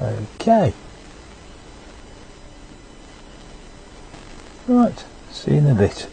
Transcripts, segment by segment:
Okay. Right, see you in a bit.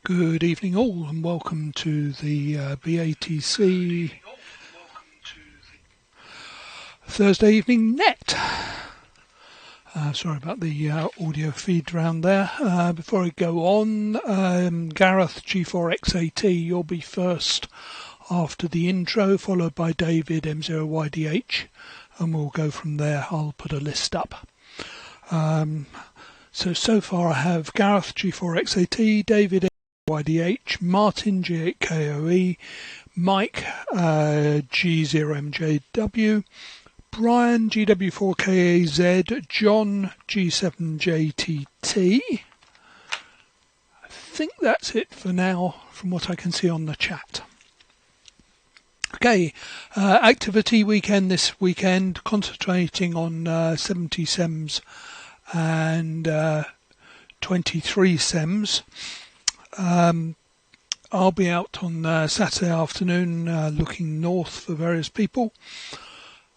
Good evening all and welcome to the BATC Thursday Evening Net. Sorry about the audio feed around there. Before I go on, Gareth G4XAT, you'll be first after the intro, followed by David M0YDH, and we'll go from there. I'll put a list up. So far I have Gareth G4XAT, David YDH, Martin G8KOE, Mike G0MJW, Brian GW4KAZ, John G7JTT. I think that's it for now from what I can see on the chat. Okay, activity weekend this weekend, concentrating on 70 SEMs and 23 SEMs. I'll be out on Saturday afternoon looking north for various people.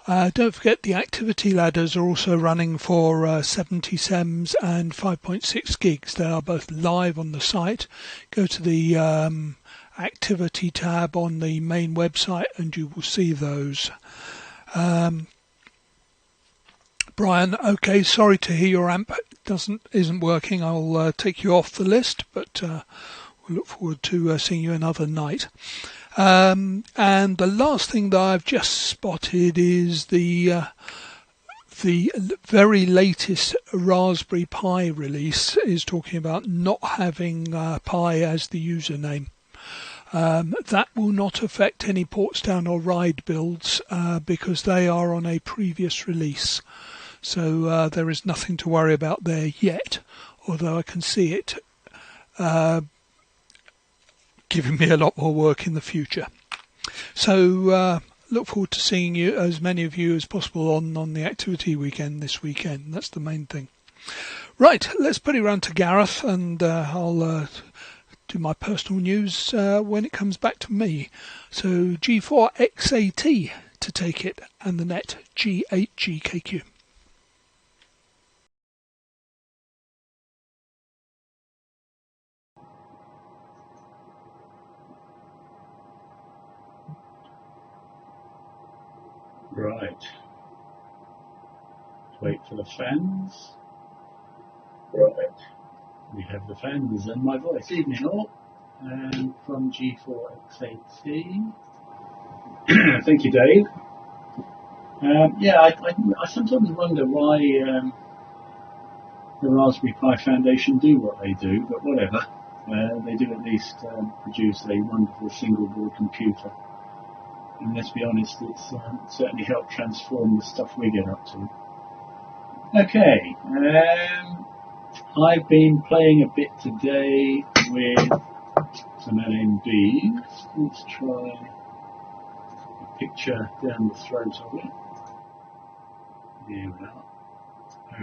Don't forget the activity ladders are also running for 70 SEMs and 5.6 gigs. They are both live on the site. Go to the activity tab on the main website and you will see those. Brian, okay, sorry to hear your amp isn't working. I'll take you off the list, but we'll look forward to seeing you another night. And the last thing that I've just spotted is the very latest Raspberry Pi release is talking about not having Pi as the username. That will not affect any Portsdown or Ryde builds because they are on a previous release. So there is nothing to worry about there yet, although I can see it giving me a lot more work in the future. So look forward to seeing you, as many of you as possible, on the activity weekend this weekend. That's the main thing. Right, let's put it round to Gareth, and I'll do my personal news when it comes back to me. So G4XAT to take it, and the net G8GKQ. Right. Wait for the fans. Right. We have the fans and my voice. Evening all. From G4XAT. Thank you, Dave. I sometimes wonder why the Raspberry Pi Foundation do what they do, but whatever. They do at least produce a wonderful single board computer. And let's be honest, it's certainly helped transform the stuff we get up to. Okay, I've been playing a bit today with some LNBs. Let's try a picture down the throat of it. There we are.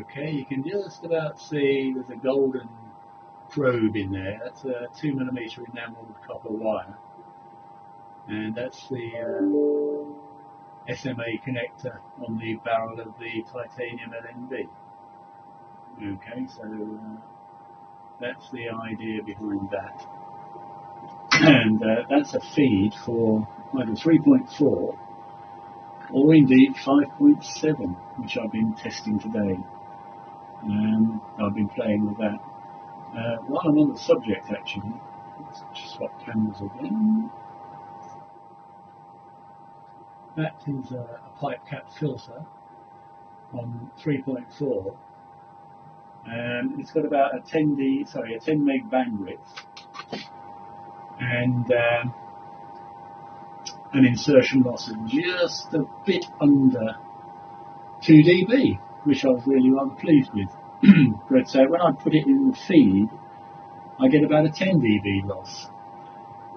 Okay, you can just about see there's a golden probe in there. That's a 2mm enameled copper wire. And that's the SMA connector on the barrel of the titanium LNB. Okay, so that's the idea behind that. And that's a feed for either 3.4 or indeed 5.7, which I've been testing today. I've been playing with that. While I'm on the subject, actually, let's just swap cameras again. That is a pipe cap filter on 3.4, and it's got about a 10 meg bandwidth, and an insertion loss of just a bit under 2 dB, which I was really rather pleased with. But when I put it in the feed, I get about a 10 dB loss.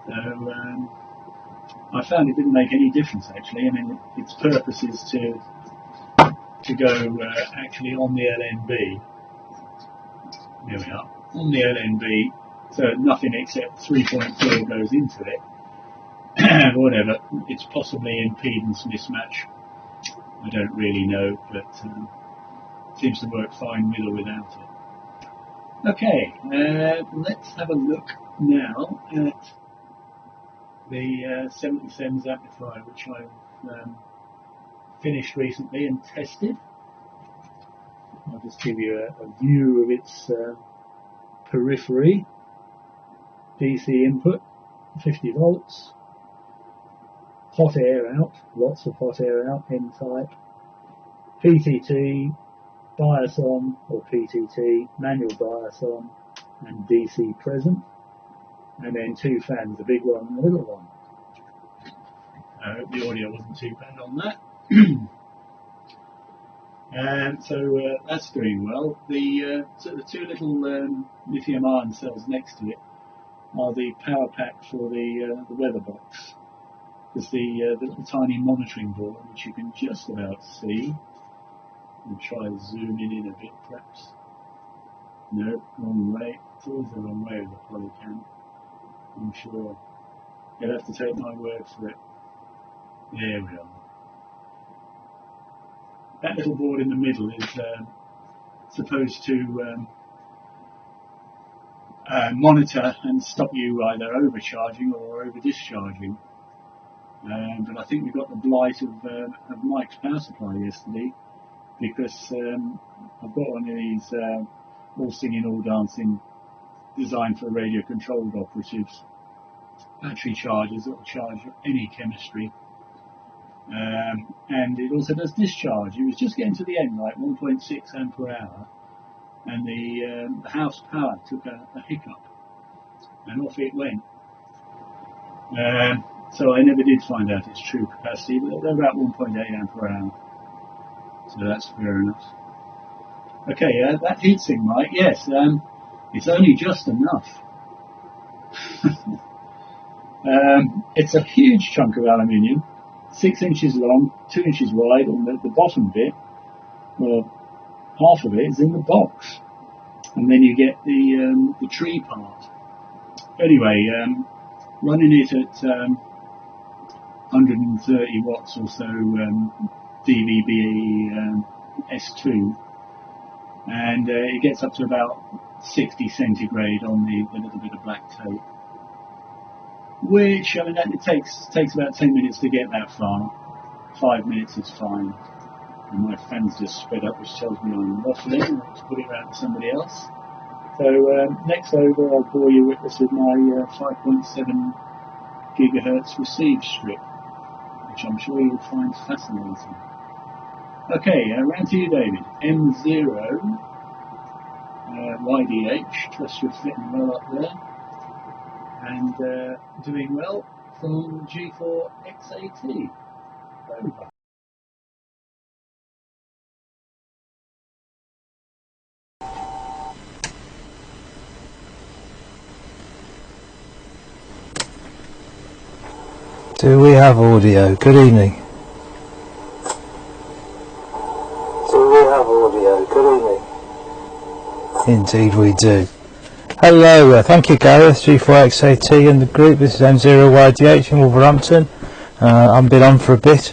So I found it didn't make any difference actually. I mean, its purpose is to go actually on the LNB. There we are, on the LNB, so nothing except 3.4 goes into it. Whatever, it's possibly impedance mismatch. I don't really know, but it seems to work fine with or without it. Okay, let's have a look now at the 77's amplifier, which I've finished recently and tested. I'll just give you a view of its periphery. DC input, 50 volts, hot air out, lots of hot air out, N-type, PTT, bias on, or PTT, manual bias on, and DC present, and then two fans, a big one and a little one. I hope the audio wasn't too bad on that. And so that's doing well. The two little lithium ion cells next to it are the power pack for the weather box. There's the little tiny monitoring board, which you can just about see. I'll try and zoom in a bit, perhaps. No, wrong way. It's always the wrong way with the polycam, I'm sure. You'll have to take my word for it. There we are. That little board in the middle is supposed to monitor and stop you either overcharging or over discharging. But I think we got the blight of Mike's power supply yesterday, because I've got one of these all singing, all dancing, designed for radio controlled operatives, battery chargers that will charge any chemistry. And it also does discharge. It was just getting to the end, like 1.6 amp per hour, and the house power took a hiccup, and off it went. So I never did find out its true capacity, but they're about 1.8 amp per hour, so that's fair enough. Okay, that heatsink, Mike, yes, it's only just enough. It's a huge chunk of aluminium, 6 inches long, 2 inches wide, and the bottom bit, well, half of it is in the box, and then you get the tree part. Anyway, running it at 130 watts or so DVB S2, and it gets up to about 60 centigrade on the little bit of black tape. Which, I mean, it takes about 10 minutes to get that far. 5 minutes is fine. And my fan's just sped up, which tells me I'm waffling. Let's put it around to somebody else. So next over, I'll bore you with this with my 5.7 gigahertz receive strip, which I'm sure you'll find fascinating. Okay, round to you, David. M0 YDH, trust you're fitting well up there. And doing well from G4 XAT. Over. Do we have audio? Good evening. Do we have audio? Good evening. Indeed we do. Hello, thank you Gareth, G4XAT and the group. This is M0YDH in Wolverhampton. I've been on for a bit.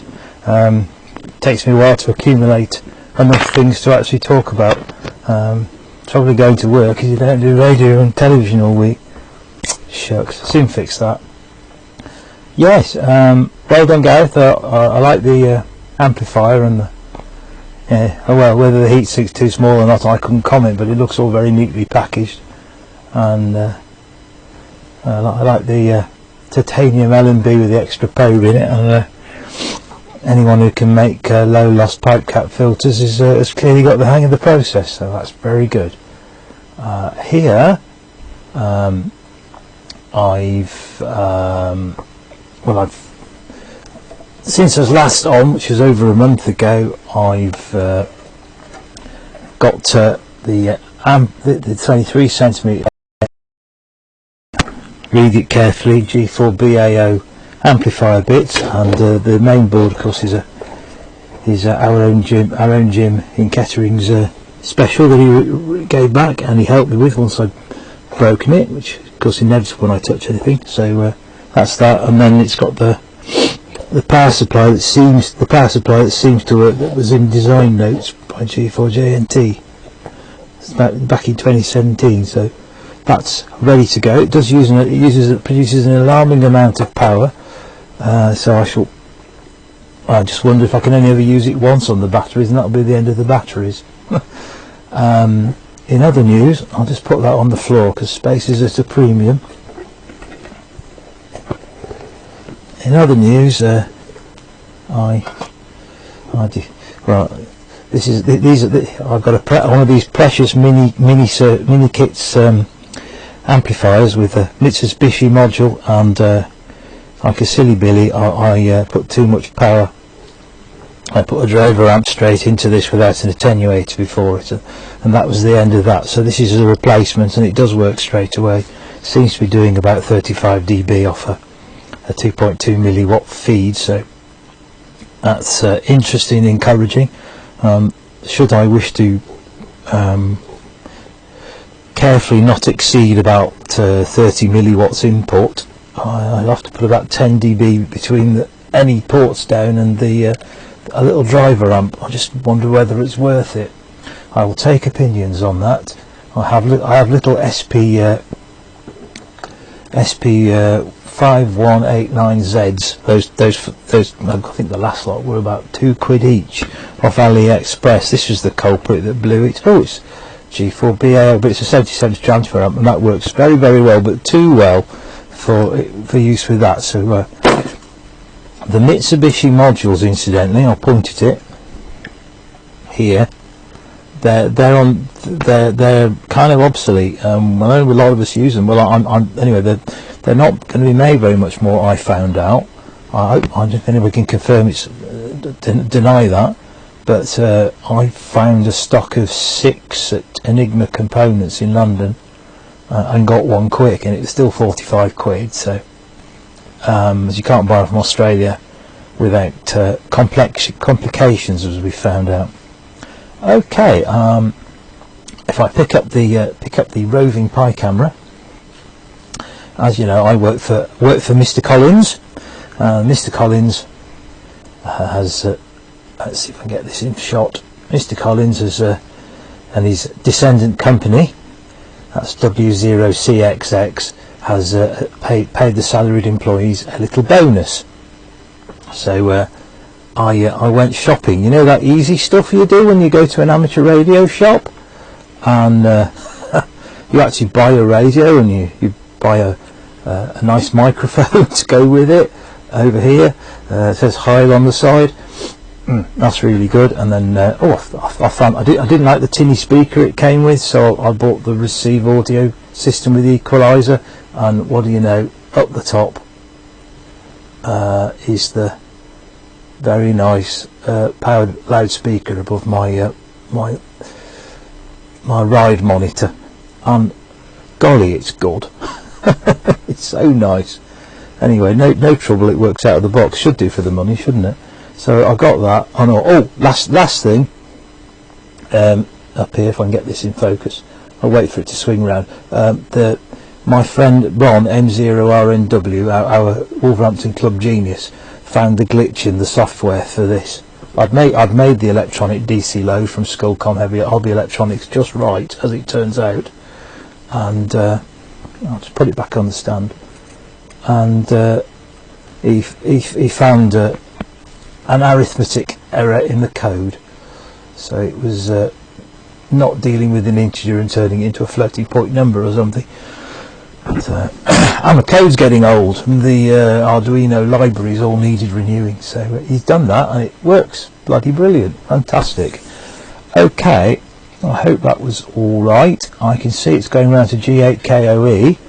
Takes me a while to accumulate enough things to actually talk about. Probably going to work because you don't do radio and television all week. Shucks, soon fix that. Yes, well done Gareth. I like the amplifier and the well, whether the heatsink's too small or not I couldn't comment, but it looks all very neatly packaged. And I like the titanium L&B with the extra probe in it, and anyone who can make low loss pipe cap filters has clearly got the hang of the process, so that's very good. Here I've since I was last on, which was over a month ago, I've got the 23 centimetre, read it carefully, G4 BAO amplifier bit, and the main board of course is our own Jim in Kettering's special that he gave back, and he helped me with once I'd broken it, which of course inevitable when I touch anything. So that's that, and then it's got the power supply that seems to work, that was in design notes by G4JNT back in 2017. So that's ready to go. It produces an alarming amount of power. So I just wonder if I can only ever use it once on the batteries, and that'll be the end of the batteries. In other news, I'll just put that on the floor because space is at a premium. In other news, I've got one of these precious mini kits amplifiers with a Mitsubishi module, and like a silly Billy, I put too much power. I put a driver amp straight into this without an attenuator before it, and that was the end of that. So this is a replacement, and it does work straight away. Seems to be doing about 35 dB off a 2.2 milliwatt feed, so that's interesting and encouraging. Should I wish to carefully not exceed about 30 milliwatts input, I'll have to put about 10 dB between any ports down and a little driver amp. I just wonder whether it's worth it. I will take opinions on that. I have little SP 5189Zs. Those I think the last lot were about £2 each off AliExpress. This was the culprit that blew it. Oh, it's G4BAO, but it's a 77 transfer amp, and that works very, very well, but too well for use with that. So the Mitsubishi modules, incidentally, I'll point at it here. They're kind of obsolete. I know a lot of us use them. Well, anyway. They're not going to be made very much more, I found out. I don't know if anybody can confirm it's deny that, but I found a stock of 6 at Enigma Components in London, and got one quick, and it was still 45 quid. So as you can't buy them from Australia without complications, as we found out. Okay, if I pick up the roving pie camera, as you know, I work for Mr. Collins. Mr. Collins has let's see if I can get this in shot. Mr. Collins has and his descendant company, that's W0CXX, has paid the salaried employees a little bonus. So I went shopping. You know that easy stuff you do when you go to an amateur radio shop, and you actually buy a radio, and you buy a nice microphone to go with it. Over here it says Hyde on the side. That's really good. And then I found I didn't like the tinny speaker it came with, so I bought the Receive audio system with the equalizer, and what do you know, up the top is the very nice powered loudspeaker above my my Ryde monitor, and golly, it's good. It's so nice. Anyway, no trouble, it works out of the box. Should do for the money, shouldn't it? So I got that. Last thing, up here, if I can get this in focus. I'll wait for it to swing round. My friend Ron, M0RNW, our Wolverhampton Club genius, found the glitch in the software for this. I'd made the electronic DC load from Skullcom Hobby Electronics just right, as it turns out, and I'll just put it back on the stand. And he found an arithmetic error in the code, so it was not dealing with an integer and turning it into a floating point number or something. But, and the code's getting old, and the Arduino libraries all needed renewing, so he's done that, and it works bloody brilliant, fantastic. Okay, I hope that was alright. I can see it's going round to G8KOE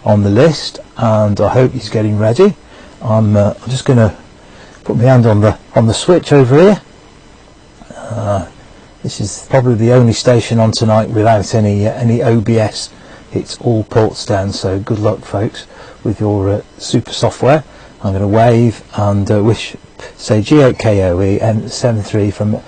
on the list, and I hope he's getting ready. I'm just going to put my hand on the switch over here. This is probably the only station on tonight without any OBS. It's all ports down, so good luck, folks, with your super software. I'm going to wave and say G8KOE and 73 from.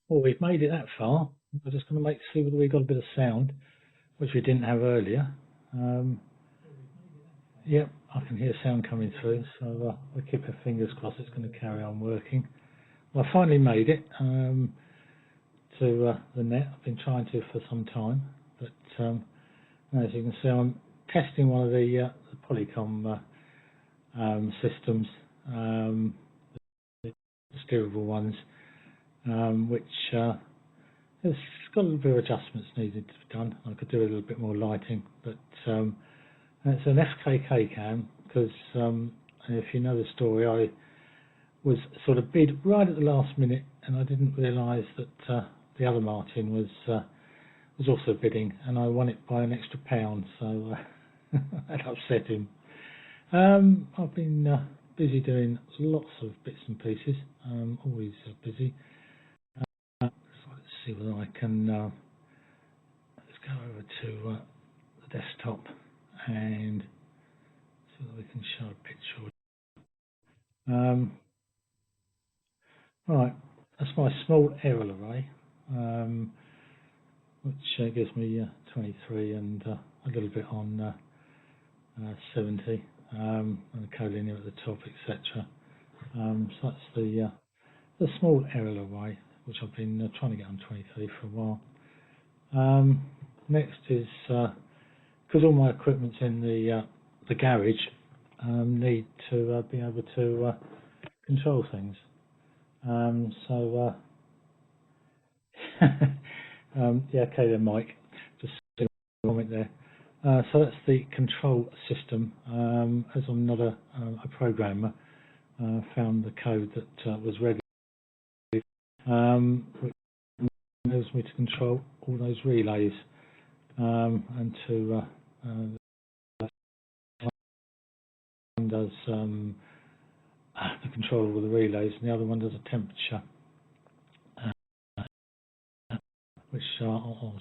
Well, we've made it that far. I'm just going to see whether we've got a bit of sound. which we didn't have earlier. Yep, I can hear sound coming through, so we'll keep our fingers crossed it's going to carry on working. Well, I finally made it to the net. I've been trying to for some time, but as you can see, I'm testing one of the Polycom systems, the steerable ones, which has got a little bit of adjustments needed to be done. I could do a little bit more lighting, but it's an FKK cam because if you know the story, I was sort of bid right at the last minute, and I didn't realise that the other Martin was also bidding, and I won it by an extra £1, so that upset him. I've been busy doing lots of bits and pieces, always busy. So let's see whether I can, let's go over to the desktop and see whether we can show a picture. Right, that's my small aerial array, which gives me 23 and a little bit on 70, and the collinear at the top, etc. So that's the small aerial array, which I've been trying to get on 23 for a while. Next is, because all my equipment's in the garage, need to be able to control things. So yeah, okay then, Mike. Just a comment there. So that's the control system. As I'm not a programmer, found the code that was ready, which allows me to control all those relays, and to one does the control of all the relays, and the other one does a temperature, which I'll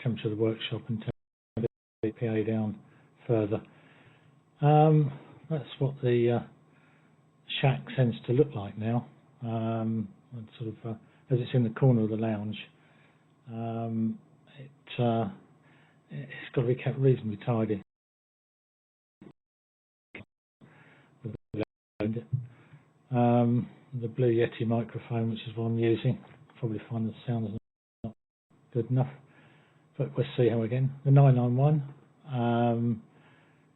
temperature the workshop and the PA down further. That's what the shack tends to look like now. And sort of as it's in the corner of the lounge, it's got to be kept reasonably tidy. The Blue Yeti microphone, which is what I'm using, probably find the sound is not good enough, but we'll see how again. The 991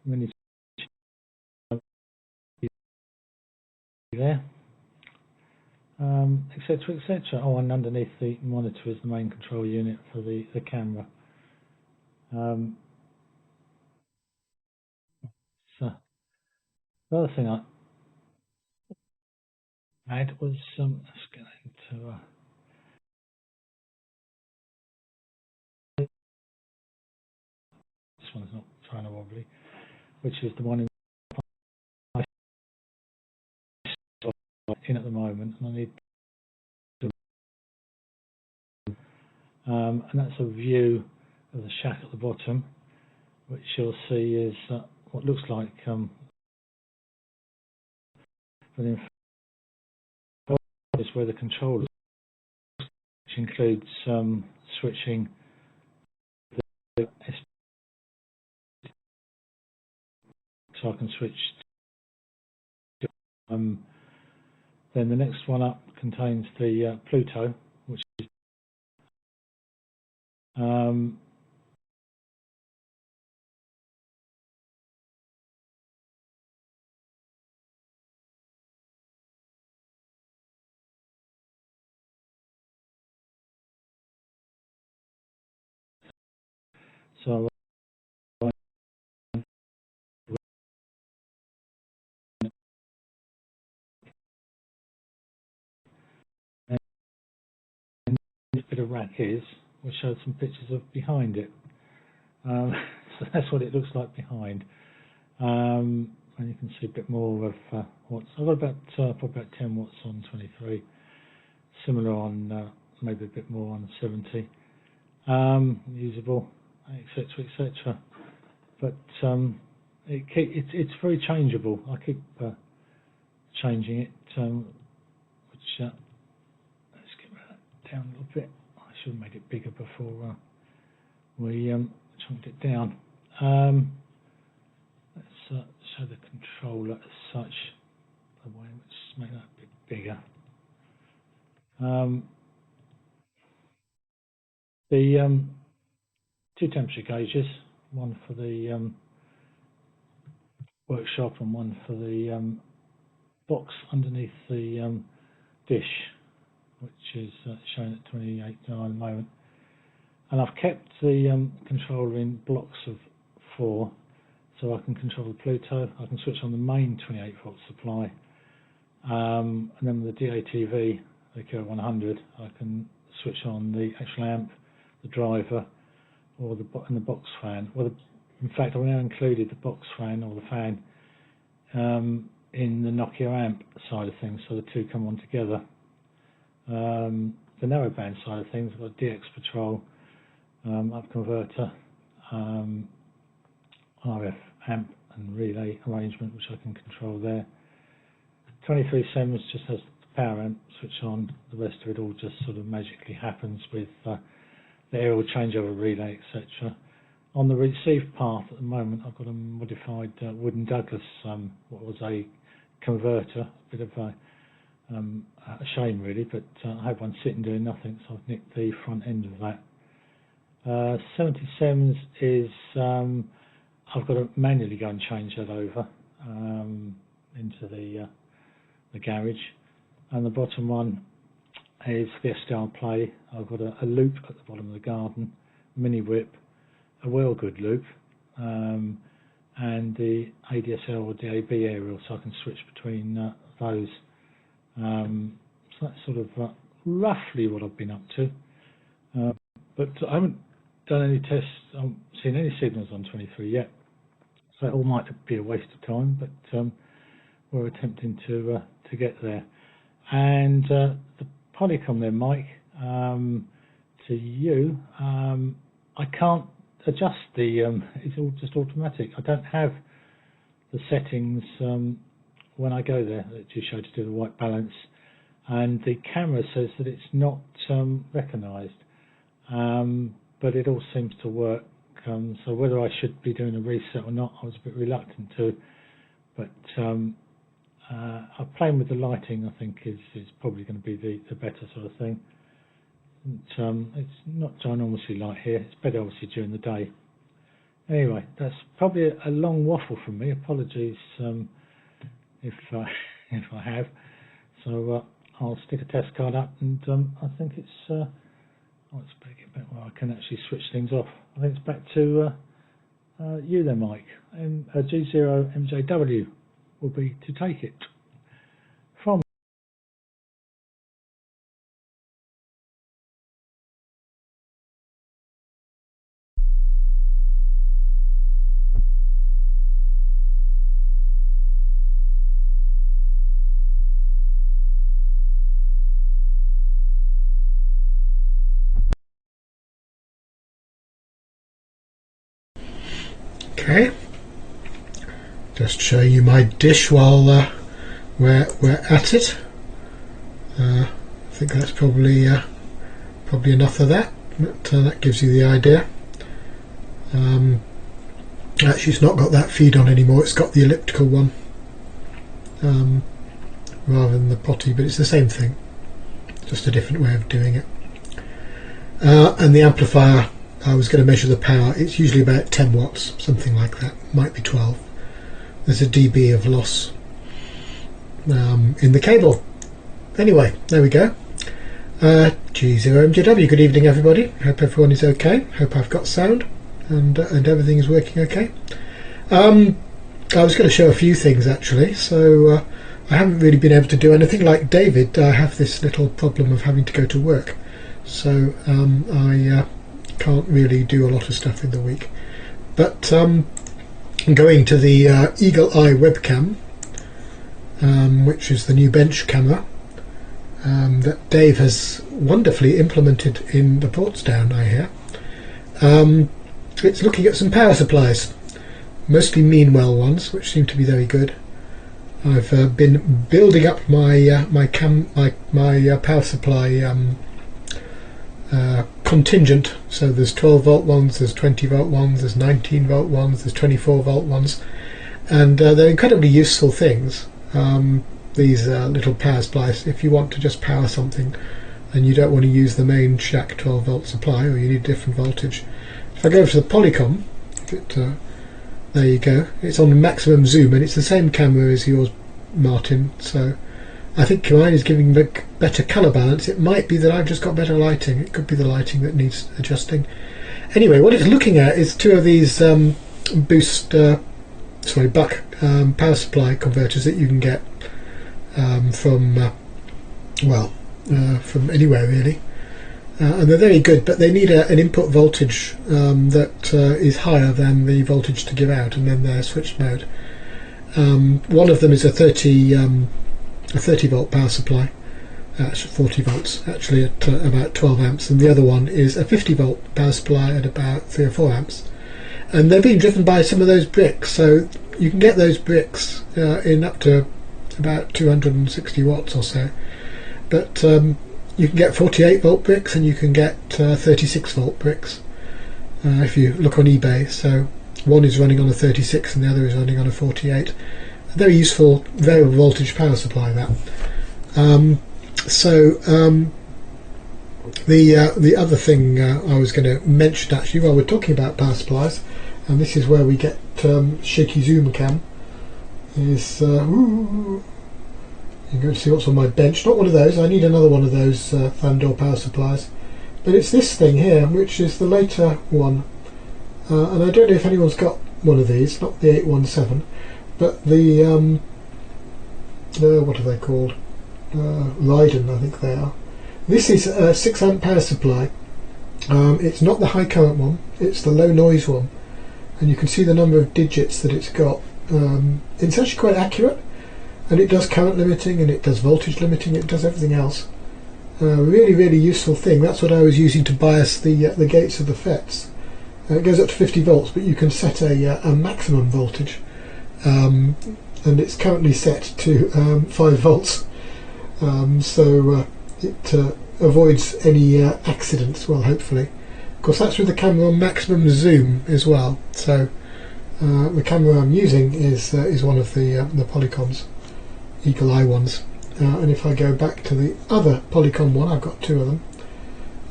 mini there, etc, etc. Oh, and underneath the monitor is the main control unit for the camera. So the other thing I had was let's get into this one's not trying to wobbly, which is the one in at the moment, and I need to, and that's a view of the shack at the bottom, which you'll see is what looks like is where the control is, which includes switching the so I can switch to, then the next one up contains the Pluto, which is so this bit of rack is, we'll show some pictures of behind it. So that's what it looks like behind, and you can see a bit more of watts. I've got about probably about 10 watts on 23, similar on maybe a bit more on 70, usable, etc, etc. But it's very changeable. I keep changing it, which let's get that down a little bit. I should have made it bigger before we chunked it down. Let's show the controller as such. The way, let's make that a bit bigger. The two temperature gauges, one for the workshop and one for the box underneath the dish, which is shown at 28.9 at the moment. And I've kept the controller in blocks of 4, so I can control the Pluto. I can switch on the main 28 volt supply, and then with the DATV, the Q100, I can switch on the actual amp, the driver, or the box fan. Well, in fact, I've now included the box fan or the fan in the Nokia amp side of things, so the two come on together. The narrowband side of things, I've got DX Patrol, up converter, RF amp and relay arrangement, which I can control there. 23 SEMS just has the power amp switch on. The rest of it all just sort of magically happens with the aerial changeover relay, etc. On the receive path at the moment, I've got a modified Wooden Douglas, what was a converter, a bit of a shame really, but I had one sitting doing nothing, so I've nicked the front end of that. 70 SEMS is, I've got to manually go and change that over into the garage. And the bottom one is the SDR play. I've got a loop at the bottom of the garden, mini whip, a well good loop, and the ADSL or DAB aerial, so I can switch between those. So that's sort of roughly what I've been up to. But I haven't done any tests, I haven't seen any signals on 23 yet, so it all might be a waste of time, but we're attempting to get there. And the Polycom there, Mike, to you, I can't adjust the, it's all just automatic. I don't have the settings when I go there that you show to do the white balance, and the camera says that it's not recognised, but it all seems to work. So whether I should be doing a reset or not, I was a bit reluctant to, but playing with the lighting I think is probably going to be the better sort of thing. And, it's not ginormously light here, it's better obviously during the day. Anyway, that's probably a long waffle from me, apologies if I have. So I'll stick a test card up, and I think it's let's get back where I can actually switch things off. I think it's back to you there, Mike, and G0MJW will be to take it from. Okay, just showing you my dish while we're at it. I think that's probably enough of that, but that gives you the idea. Actually, it's not got that feed on anymore, it's got the elliptical one rather than the potty, but it's the same thing, just a different way of doing it. And the amplifier, I was going to measure the power, it's usually about 10 watts, something like that, might be 12. There's a dB of loss in the cable. Anyway, there we go. G0MJW, good evening everybody, hope everyone is okay, hope I've got sound and everything is working okay. I was going to show a few things actually, so I haven't really been able to do anything. Like David, I have this little problem of having to go to work, so I can't really do a lot of stuff in the week, but going to the Eagle Eye webcam, which is the new bench camera that Dave has wonderfully implemented in the Portsdown, I hear. It's looking at some power supplies, mostly Meanwell ones, which seem to be very good. I've been building up my my power supply contingent, so there's 12 volt ones, there's 20 volt ones, there's 19 volt ones, there's 24 volt ones, and they're incredibly useful things. These little power supplies, if you want to just power something and you don't want to use the main shack 12 volt supply, or you need different voltage. If I go over to the Polycom, there you go, it's on maximum zoom, and it's the same camera as yours, Martin, so I think mine is giving better colour balance. It might be that I've just got better lighting. It could be the lighting that needs adjusting. Anyway, what it's looking at is two of these buck power supply converters that you can get from anywhere really, and they're very good, but they need an input voltage that is higher than the voltage to give out, and then they're switched mode. One of them is a 30 volt power supply, 40 volts actually, at about 12 amps, and the other one is a 50 volt power supply at about 3 or 4 amps, and they're being driven by some of those bricks, so you can get those bricks in up to about 260 watts or so, but you can get 48 volt bricks and you can get 36 volt bricks if you look on eBay. So one is running on a 36 and the other is running on a 48. A very useful variable voltage power supply, that. The other thing I was going to mention actually while we're talking about power supplies, and this is where we get shaky zoom cam, is you can go see what's on my bench. Not one of those, I need another one of those fan-door power supplies, but it's this thing here, which is the later one, and I don't know if anyone's got one of these, not the 817, but the what are they called? Ryde, I think they are. This is a 6 amp power supply. It's not the high current one, it's the low noise one, and you can see the number of digits that it's got. It's actually quite accurate, and it does current limiting and it does voltage limiting, it does everything else. Really useful thing. That's what I was using to bias the gates of the FETs. It goes up to 50 volts, but you can set a maximum voltage, and it's currently set to 5 volts, so it avoids any accidents, well, hopefully. Of course, that's with the camera on maximum zoom as well, so the camera I'm using is one of the Polycoms, Eagle Eye ones, and if I go back to the other Polycom one, I've got two of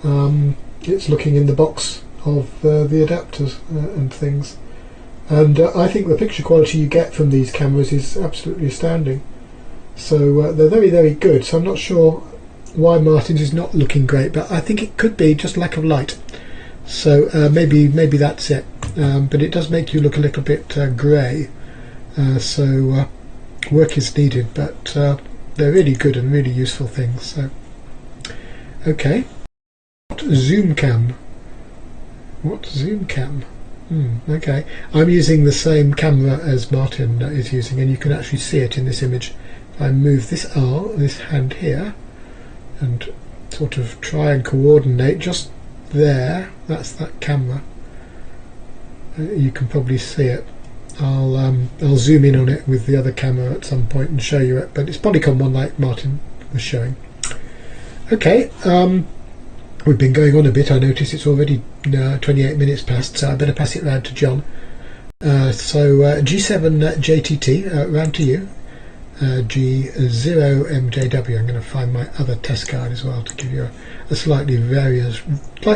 them, it's looking in the box of the adapters and things, and I think the picture quality you get from these cameras is absolutely astounding. So they're very good, so I'm not sure why Martin's is not looking great, but I think it could be just lack of light, so maybe that's it, but it does make you look a little bit grey, so work is needed, but they're really good and really useful things. So okay, what zoom cam? Okay, I'm using the same camera as Martin is using, and you can actually see it in this image. If I move this hand here and sort of try and coordinate just there, that's that camera, you can probably see it. I'll zoom in on it with the other camera at some point and show you it, but it's Polycom one like Martin was showing. Okay, we've been going on a bit. I notice it's already 28 minutes past, so I better pass it round to John. G7 JTT, round to you. G0MJW. I'm going to find my other test card as well to give you a slightly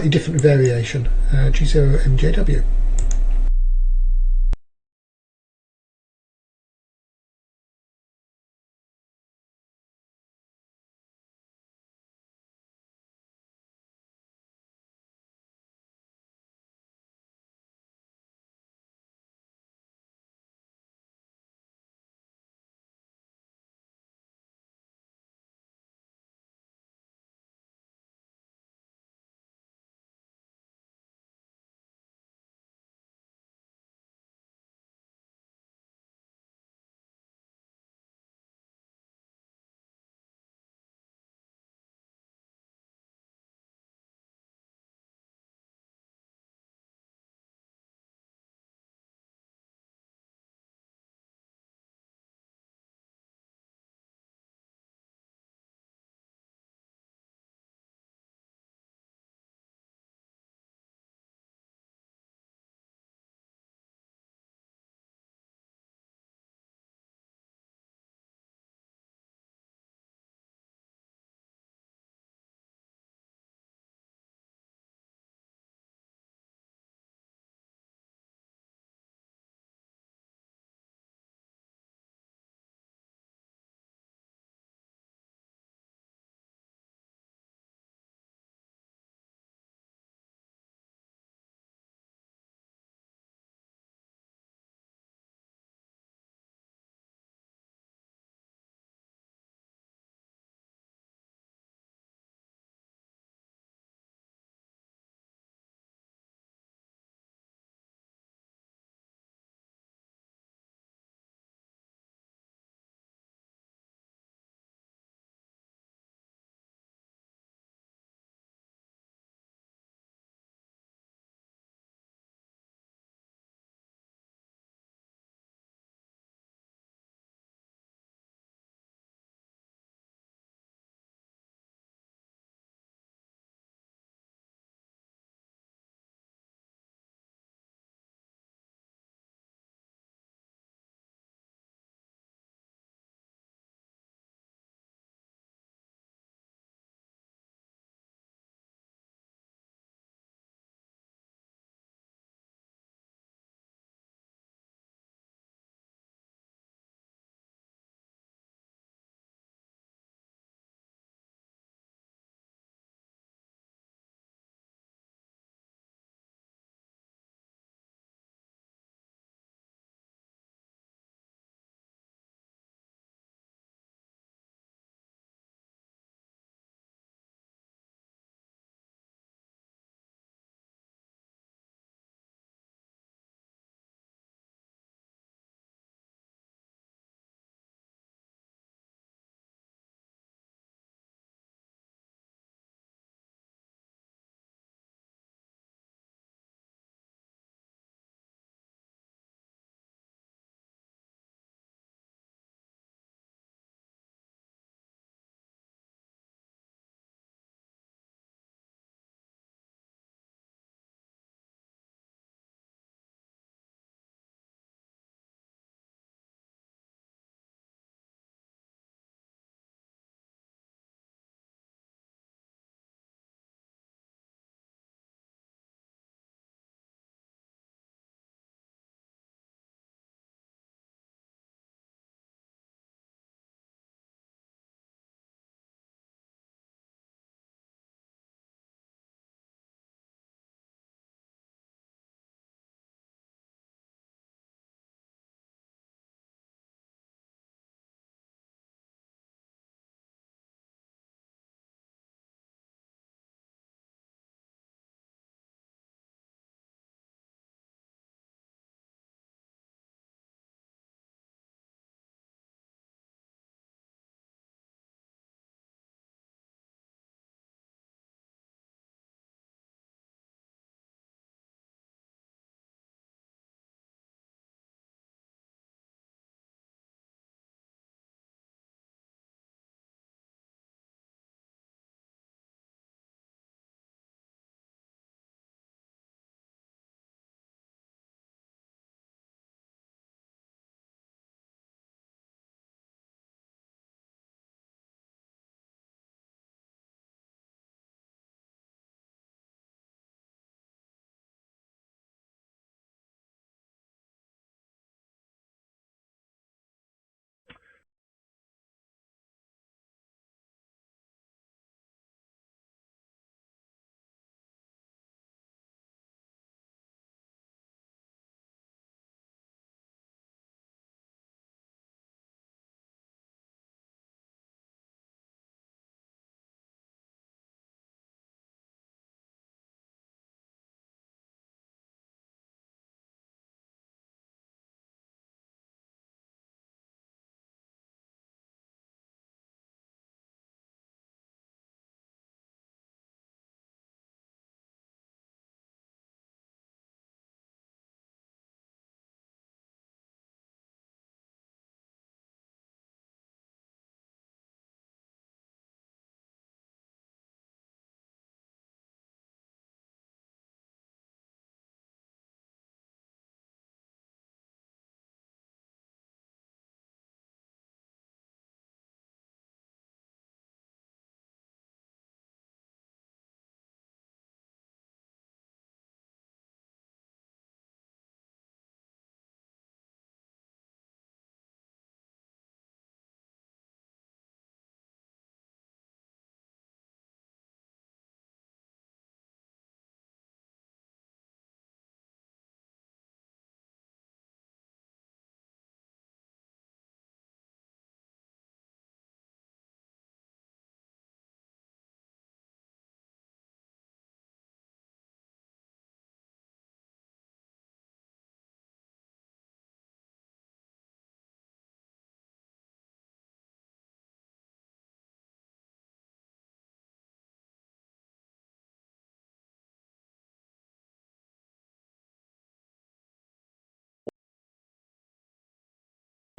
different variation. G0MJW.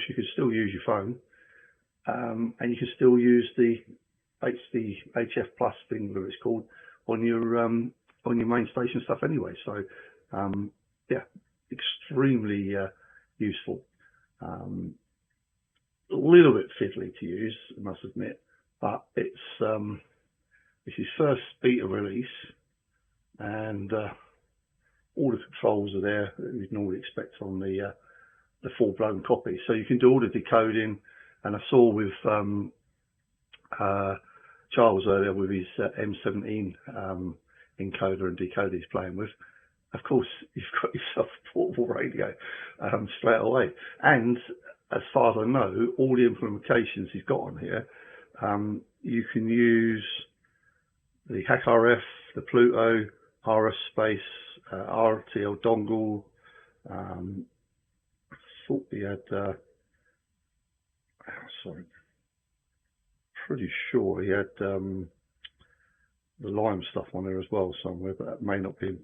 you can still use your phone, and you can still use the HF Plus thing, whatever it's called, on your main station stuff anyway. So yeah, extremely useful. A little bit fiddly to use, I must admit, but it's his first beta release, and all the controls are there that you'd normally expect on the full-blown copy. So you can do all the decoding, and I saw with Charles earlier with his M17 encoder and decoder he's playing with. Of course, you've got yourself a portable radio straight away. And as far as I know, all the implementations he's got on here, you can use the Hack RF, the Pluto, RF Space, RTL dongle. I thought he had, sorry, pretty sure he had the Lime stuff on there as well somewhere, but that may not be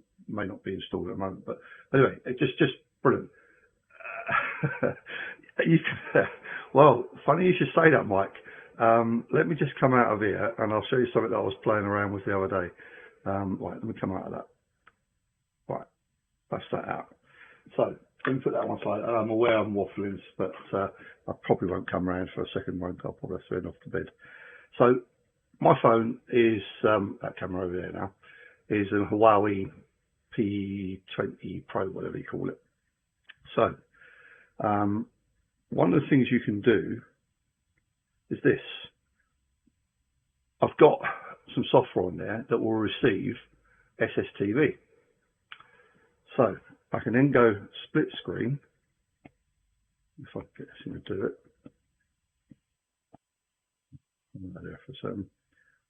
installed at the moment. But anyway, it just brilliant. You can, well, funny you should say that, Mike. Let me just come out of here and I'll show you something that I was playing around with the other day. Right, let me come out of that. Right, bust that out. So let me put that one aside. I'm aware I'm waffling, but I probably won't come around for a second, won't I? I'll probably have to head off to bed. So my phone is, that camera over there now, is a Huawei P20 Pro, whatever you call it. So one of the things you can do is this. I've got some software on there that will receive SSTV. So I can then go split screen, if I can get this thing to do it. There for a second.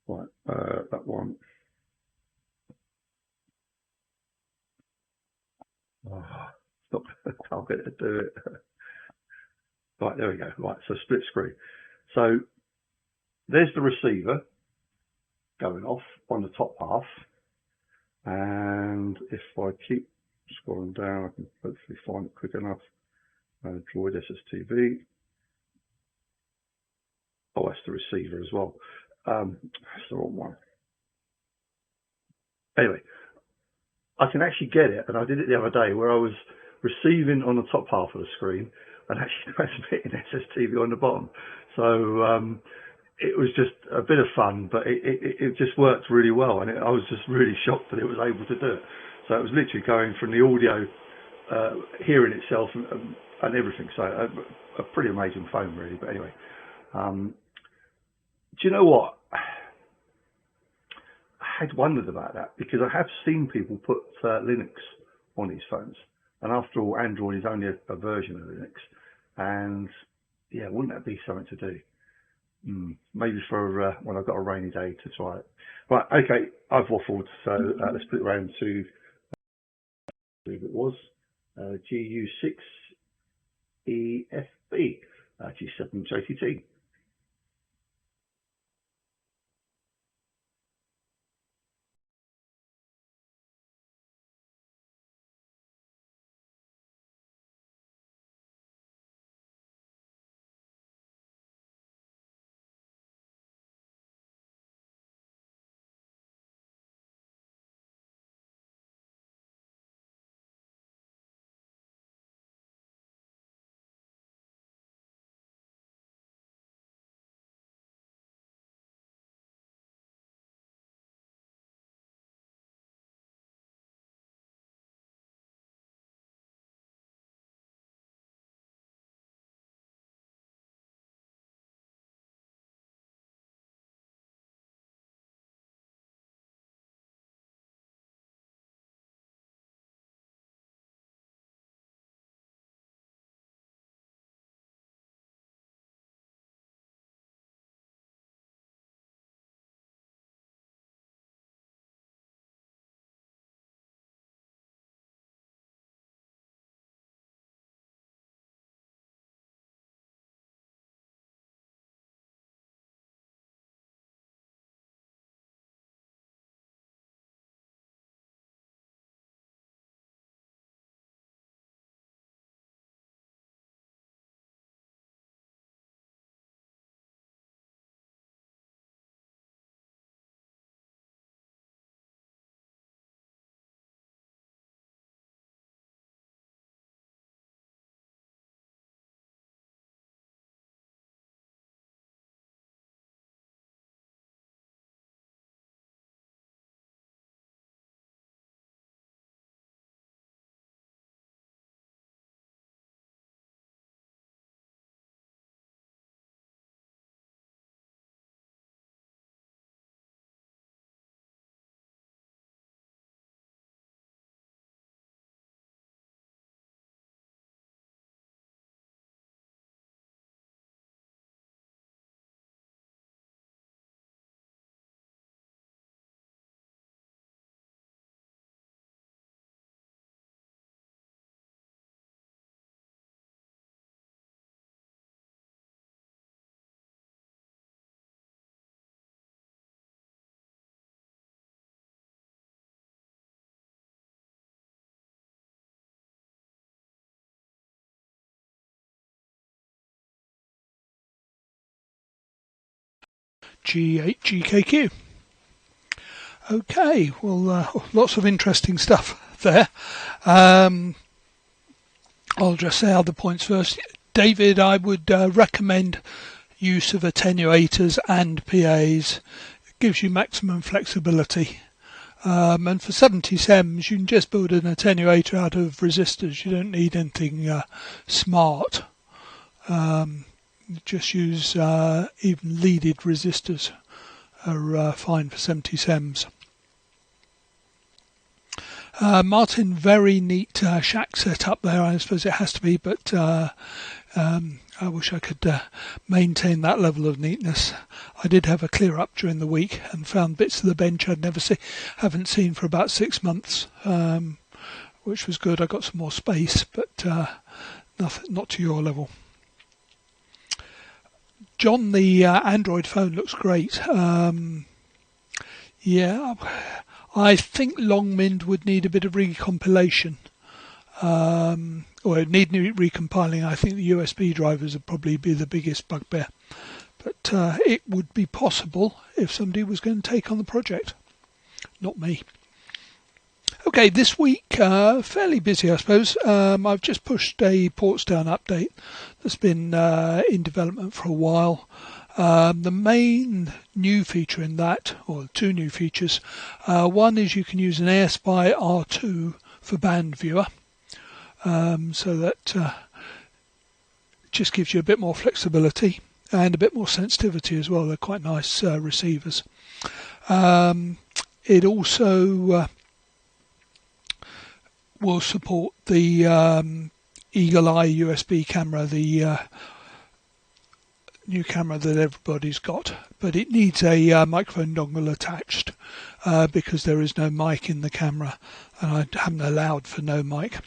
Right, that one. Oh, stop. I'll get it to do it. Right, there we go. Right, so split screen. So there's the receiver going off on the top half, and if I keep scrolling down, I can hopefully find it quick enough. Droid SSTV. Oh, that's the receiver as well. That's the wrong one. Anyway, I can actually get it, and I did it the other day where I was receiving on the top half of the screen and actually transmitting SSTV on the bottom. So it was just a bit of fun, but it just worked really well, and I was just really shocked that it was able to do it. So it was literally going from the audio, hearing itself and everything. So a pretty amazing phone, really. But anyway, do you know what? I had wondered about that because I have seen people put Linux on these phones, and after all, Android is only a version of Linux, and yeah, wouldn't that be something to do? Maybe for when I've got a rainy day to try it. Right, okay, I've waffled, so let's put it around to, I believe it was, GU6EFB, G7JTT. G8GKQ. Okay, well, lots of interesting stuff there. I'll just say other points first. David, I would recommend use of attenuators and PAs. It gives you maximum flexibility. And for 70 SEMs, you can just build an attenuator out of resistors. You don't need anything smart. Just use even leaded resistors are fine for 70 SEMs. Martin, very neat shack set up there. I suppose it has to be, but I wish I could maintain that level of neatness. I did have a clear up during the week and found bits of the bench I'd haven't seen for about 6 months, which was good. I got some more space, but not to your level. John, the Android phone looks great. Yeah, I think Longmind would need a bit of recompilation. Or it need recompiling. I think the USB drivers would probably be the biggest bugbear. But it would be possible if somebody was going to take on the project. Not me. Okay, this week, fairly busy, I suppose. I've just pushed a Portsdown update that's been in development for a while. The main new feature in that, or two new features, one is you can use an AirSpy R2 for band viewer, so that just gives you a bit more flexibility and a bit more sensitivity as well. They're quite nice receivers. It also will support the Eagle Eye USB camera, the new camera that everybody's got, but it needs a microphone dongle attached because there is no mic in the camera, and I haven't allowed for no mic.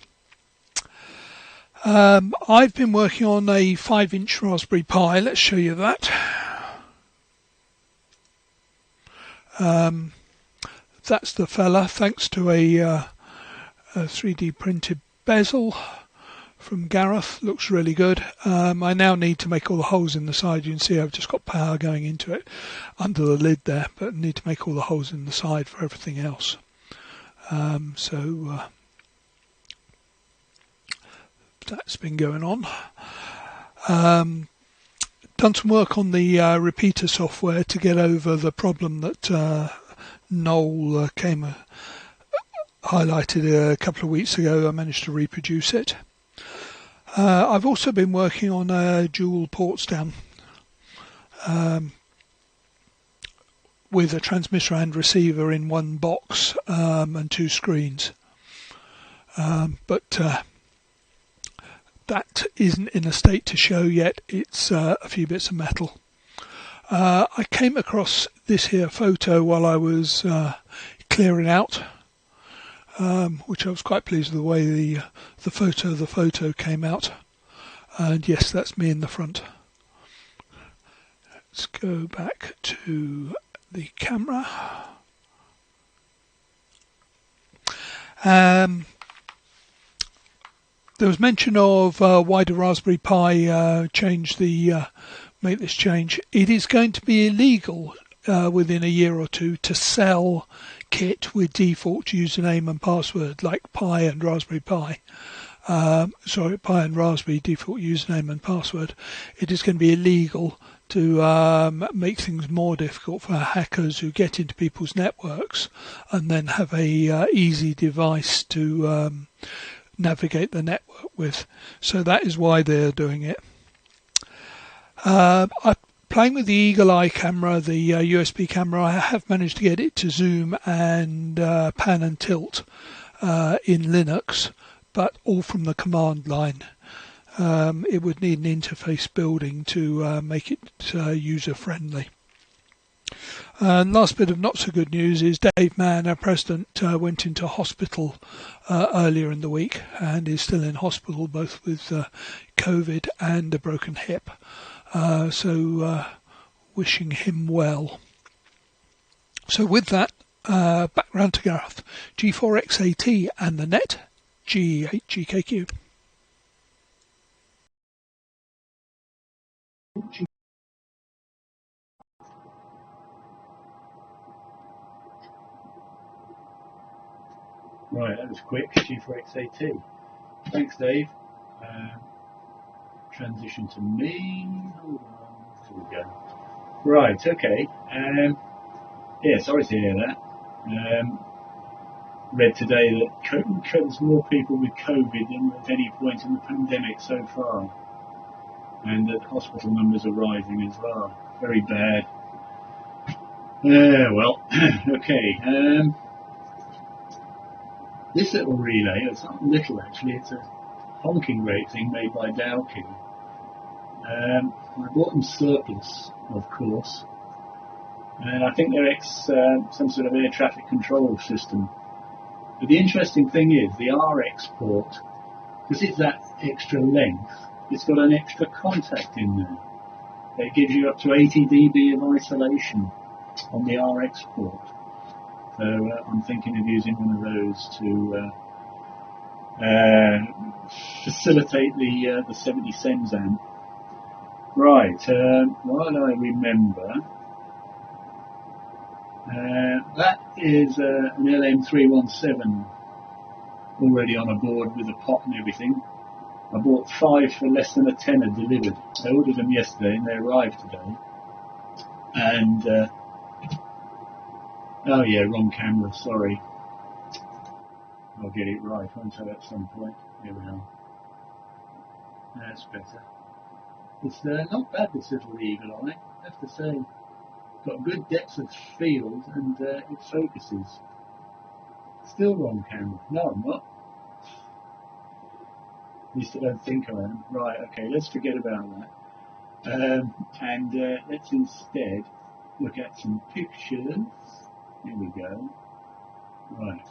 I've been working on a 5-inch Raspberry Pi. Let's show you that. That's the fella, thanks to a 3D printed bezel from Gareth. Looks really good. I now need to make all the holes in the side. You can see I've just got power going into it under the lid there, but I need to make all the holes in the side for everything else. So that's been going on. Done some work on the repeater software to get over the problem that Noel highlighted a couple of weeks ago. I managed to reproduce it. I've also been working on a dual Portsdown with a transmitter and receiver in one box and two screens. But that isn't in a state to show yet. It's a few bits of metal. I came across this here photo while I was clearing out, which I was quite pleased with the way the photo came out. And yes, that's me in the front. Let's go back to the camera. There was mention of why the Raspberry Pi make this change. It is going to be illegal within a year or two to sell kit with default username and password, like Pi and Raspberry Pi. Pi and Raspberry default username and password. It is going to be illegal to make things more difficult for hackers who get into people's networks and then have a easy device to navigate the network with. So that is why they're doing it. I'm playing with the Eagle Eye camera, the USB camera. I have managed to get it to zoom and pan and tilt in Linux, but all from the command line. It would need an interface building to make it user-friendly. And last bit of not so good news is Dave Mann, our president, went into hospital earlier in the week and is still in hospital, both with COVID and a broken hip. So wishing him well. So with that, back round to Gareth. G4XAT and the net, G8GKQ. Right, that was quick. G4XAT. Thanks, Dave. Transition to me. Hold on. There we go. Right, okay. Yeah, sorry to hear that. Read today that there's more people with COVID than at any point in the pandemic so far. And that hospital numbers are rising as well. Very bad. Well, okay. This little relay, it's not little actually, it's a honking great thing made by Dowking. I bought them surplus, of course. And I think they're some sort of air traffic control system. But the interesting thing is the RX port, because it's that extra length, it's got an extra contact in there. It gives you up to 80 dB of isolation on the RX port. So I'm thinking of using one of those to facilitate the 70 sems amp. Right, while I remember, that is an LM317 already on a board with a pot and everything. I bought 5 for less than a tenner delivered. I ordered them yesterday and they arrived today. And, oh yeah, wrong camera, sorry. I'll get it right, won't I, at some point? Here we are. That's better. It's not bad, this little eagle eye, I have to say. Got good depth of field and it focuses. Still wrong camera. No, I'm not. At least I don't think I am. Right, okay, let's forget about that. And let's instead look at some pictures. Here we go. Right.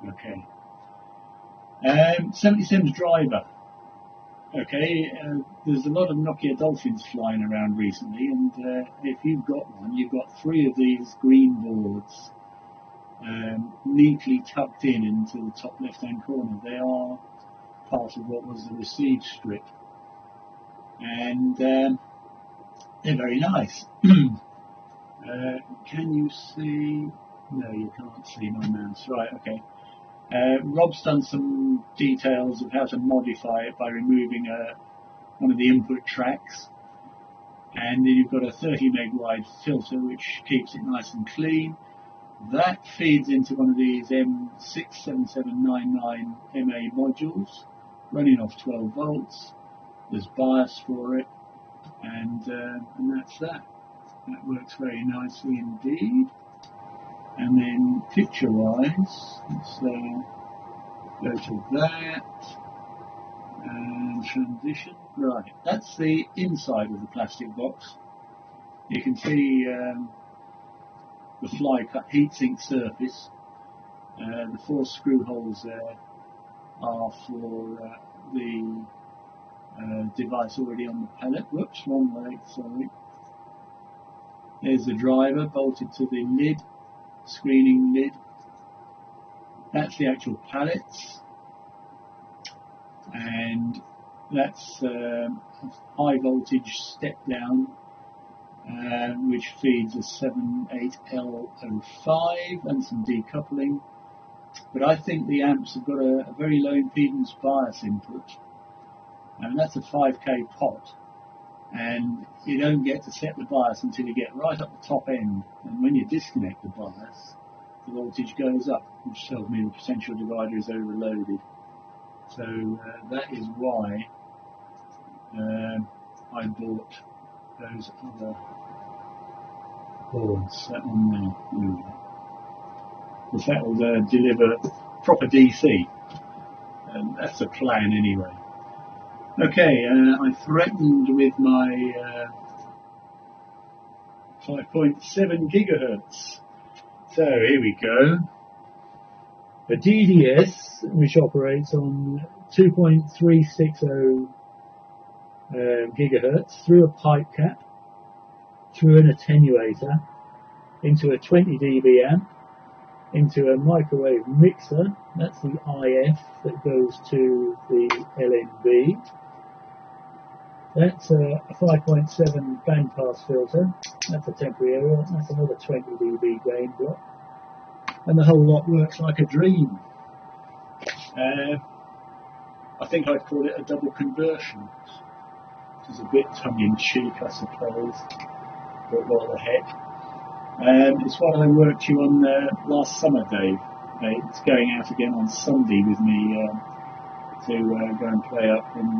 Okay. 70 Sims driver. Okay, there's a lot of Nokia Dolphins flying around recently, and if you've got one, you've got 3 of these green boards neatly tucked into the top left-hand corner. They are part of what was the receive strip, and they're very nice. Can you see? No, you can't see my mouse. Right, okay. Rob's done some details of how to modify it by removing one of the input tracks, and then you've got a 30 meg wide filter which keeps it nice and clean. That feeds into one of these M67799 MA modules running off 12 volts. There's bias for it, and that's that. That works very nicely indeed. And then picture-wise, let's go to that and transition. Right, that's the inside of the plastic box. You can see the fly cut heatsink surface. The 4 screw holes there are for the device already on the pallet. Whoops, wrong way, sorry. There's the driver bolted to the lid. Screening lid. That's the actual pallets, and that's high voltage step down, which feeds a 78L05 and some decoupling. But I think the amps have got a very low impedance bias input, and that's a 5K pot. And you don't get to set the bias until you get right up the top end, and when you disconnect the bias, the voltage goes up, which tells me the potential divider is overloaded. So that is why I bought those other boards on there, because that will deliver proper DC, and that's the plan anyway. Okay, I threatened with my 5.7 gigahertz. So here we go. A DDS which operates on 2.360 gigahertz through a pipe cap, through an attenuator, into a 20 dB amp, into a microwave mixer. That's the IF that goes to the LNB. That's a 5.7 bandpass filter. That's a temporary error. That's another 20 dB gain block. and the whole lot works like a dream. I think I'd call it a double conversion, which is a bit tongue-in-cheek, I suppose, but what the heck. It's what I worked you on last summer, Dave. It's going out again on Sunday with me to go and play up in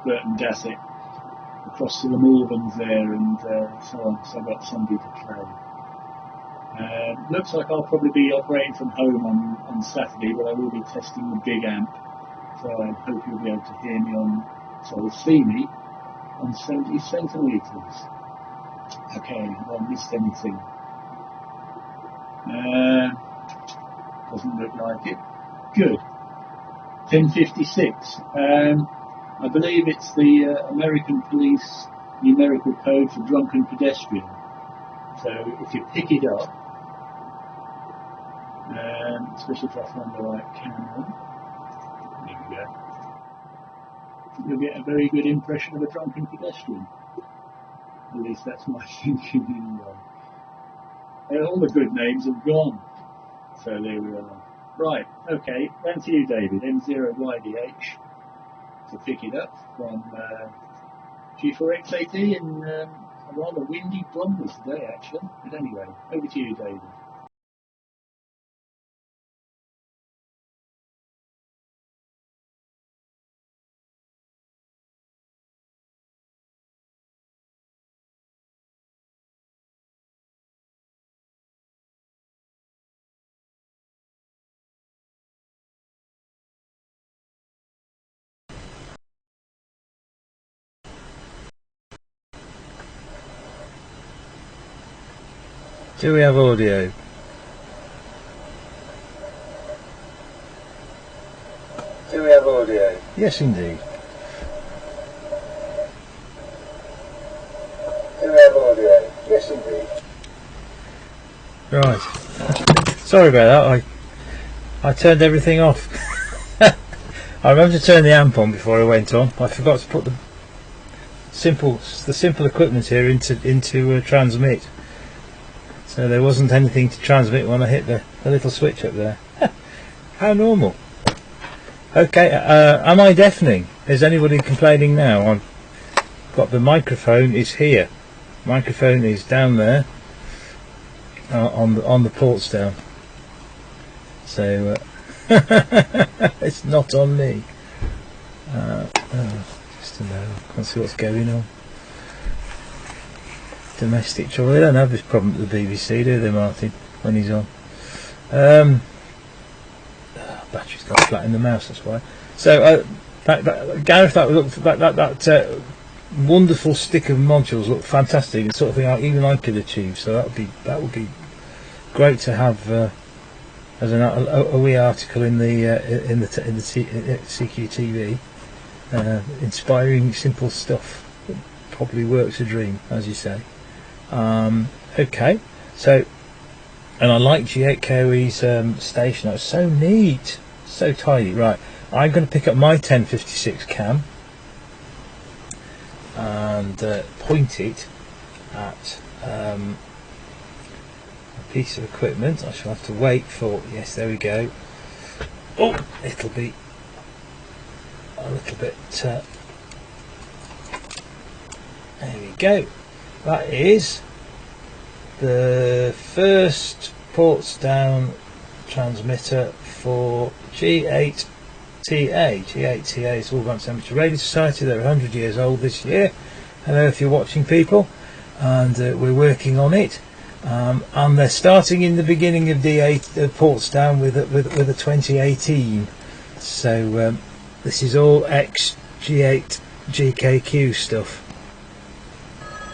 Burton Dasset, across to the Malverns there, and so I've got Sunday to play. Looks like I'll probably be operating from home on Saturday, but I will be testing the big amp, so I hope you'll be able to hear me see me on 70 centimetres. Okay, have I missed anything? Doesn't look like it. Good. 1056. I believe it's the American police numerical code for drunken pedestrian. So if you pick it up, especially if I find the right camera, there we go, you'll get a very good impression of a drunken pedestrian. At least that's my thinking anyway. All the good names have gone. So there we are. Right, okay, down to you, David. M0YDH to pick it up from G4XAT in a rather windy Bromley today, actually. But anyway, over to you, David. Do we have audio? Do we have audio? Yes, indeed. Do we have audio? Yes, indeed. Right. Sorry about that. I turned everything off. I remember to turn the amp on before I went on. I forgot to put the simple equipment here into transmit. So there wasn't anything to transmit when I hit the little switch up there. How normal. Okay, am I deafening? Is anybody complaining now? I've got the microphone is here. Microphone is down there on the ports down. So it's not on me. Just to know, can't see what's going on. Domestic trouble. They don't have this problem at the BBC, do they, Martin? When he's on. Battery's got flat in the mouse. That's why. So, Gareth, that wonderful stick of modules looked fantastic. It's sort of thing even I could achieve. So that would be great to have as a wee article in the CQTV. Inspiring, simple stuff. That probably works a dream, as you say. Okay, so, and I like G8KOE's station. It's so neat, so tidy. Right, I'm going to pick up my 1056 cam and point it at a piece of equipment. I shall have to wait for, yes, there we go. Oh, it'll be a little bit, there we go. That is the first ports down transmitter for G8TA. G8TA is All Grant Temperature Radio Society. They're 100 years old this year. Hello if you're watching, people. And we're working on it. And they're starting in the beginning of D8 ports down with a 2018. So this is all ex G8 GKQ stuff.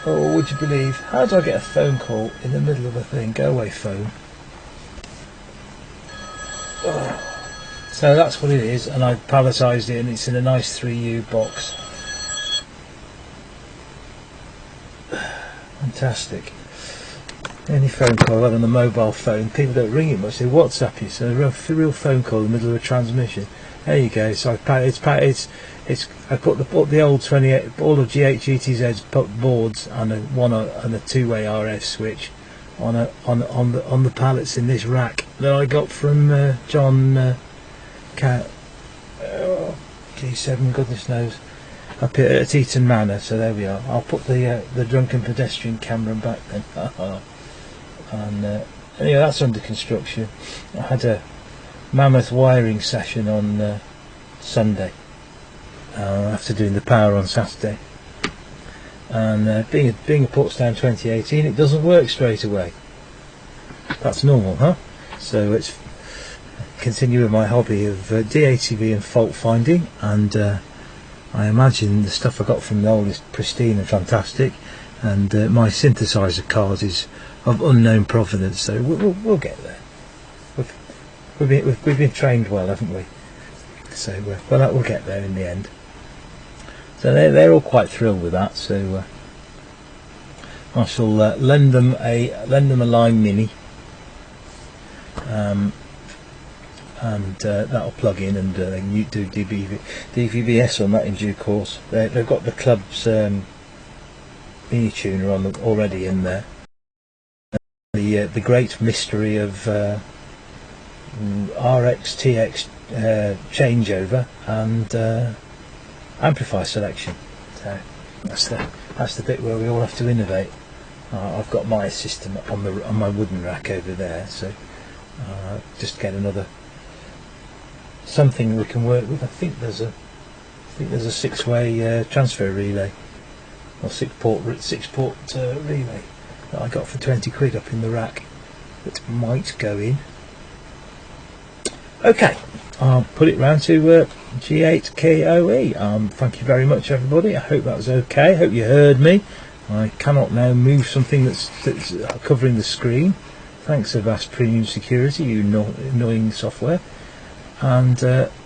Oh, would you believe? How do I get a phone call in the middle of a thing? Go away, phone. Oh. So that's what it is, and I've palletised it, and it's in a nice 3U box. Fantastic. Any phone call on the mobile phone, people don't ring it much. They WhatsApp you. So a real phone call in the middle of a transmission. There you go. So I put the old 28, all of GHGTZ's boards and a two-way RF switch on the pallets in this rack, that I got from John G7, goodness knows, up here at Eton Manor. So there we are. I'll put the drunken pedestrian camera back then. And anyway, that's under construction. I had a mammoth wiring session on Sunday after doing the power on Saturday. And being a Portstown 2018, it doesn't work straight away. That's normal, huh? So it's continue with my hobby of DATV and fault finding, and I imagine the stuff I got from the old is pristine and fantastic, and my synthesizer card is of unknown provenance, so we'll get there. We've been trained well, haven't we? So we'll get there in the end. So they're all quite thrilled with that. So I shall lend them a Line Mini, and that'll plug in, and they can do DVBS on that in due course. They've got the club's mini tuner on already in there. The great mystery of RX-TX changeover and amplifier selection. So that's the bit where we all have to innovate. I've got my system on my wooden rack over there, so just get something we can work with. I think there's a 6-way transfer relay, or 6-port relay that I got for 20 quid up in the rack that might go in. Okay, I'll put it round to G8KOE. Thank you very much, everybody. I hope that was okay. I hope you heard me. I cannot now move something that's covering the screen. Thanks, Avast Premium Security, you annoying software. And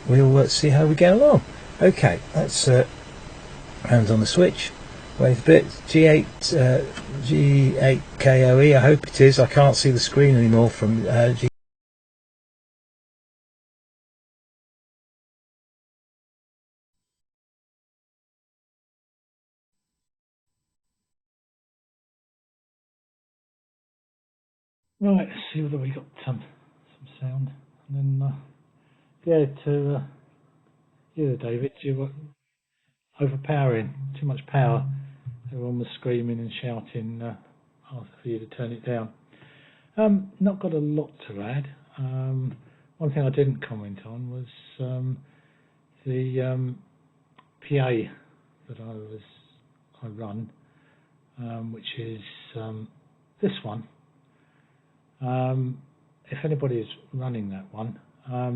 we'll see how we get along. Okay, let's hands on the switch. Wait a bit. G8KOE. I hope it is. I can't see the screen anymore from G. Right, let's see whether we got some sound. And then, yeah, to you, David, you were overpowering, too much power. Everyone was screaming and shouting for you to turn it down. Not got a lot to add. One thing I didn't comment on was the PA that I run, which is this one. If anybody is running that one,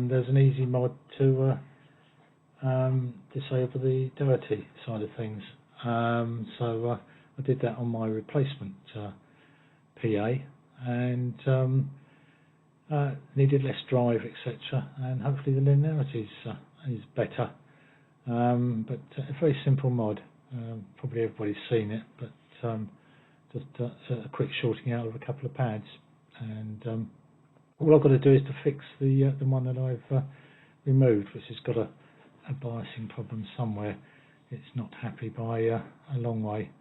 there's an easy mod to disable the dirty side of things. So I did that on my replacement PA, and needed less drive, etc. And hopefully the linearity is better. But a very simple mod. Probably everybody's seen it, but just a quick shorting out of a couple of pads. And all I've got to do is to fix the one that I've removed, which has got a biasing problem somewhere. It's not happy by a long way,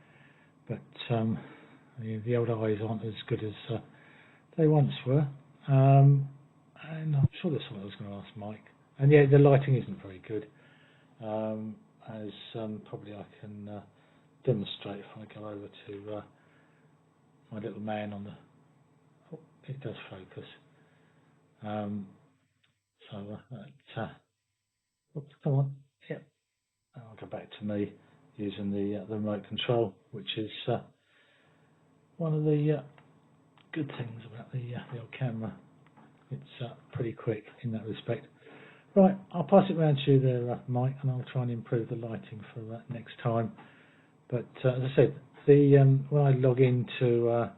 but the old eyes aren't as good as they once were. And I'm sure there's something I was going to ask Mike. And yeah, the lighting isn't very good, as probably I can demonstrate if I go over to my little man on the. Oh, it does focus. Oops, come on. Yep. I'll go back to me using the remote control, which is one of the good things about the old camera. It's pretty quick in that respect. Right, I'll pass it round to you there, Mike, and I'll try and improve the lighting for next time. But as I said, when I log into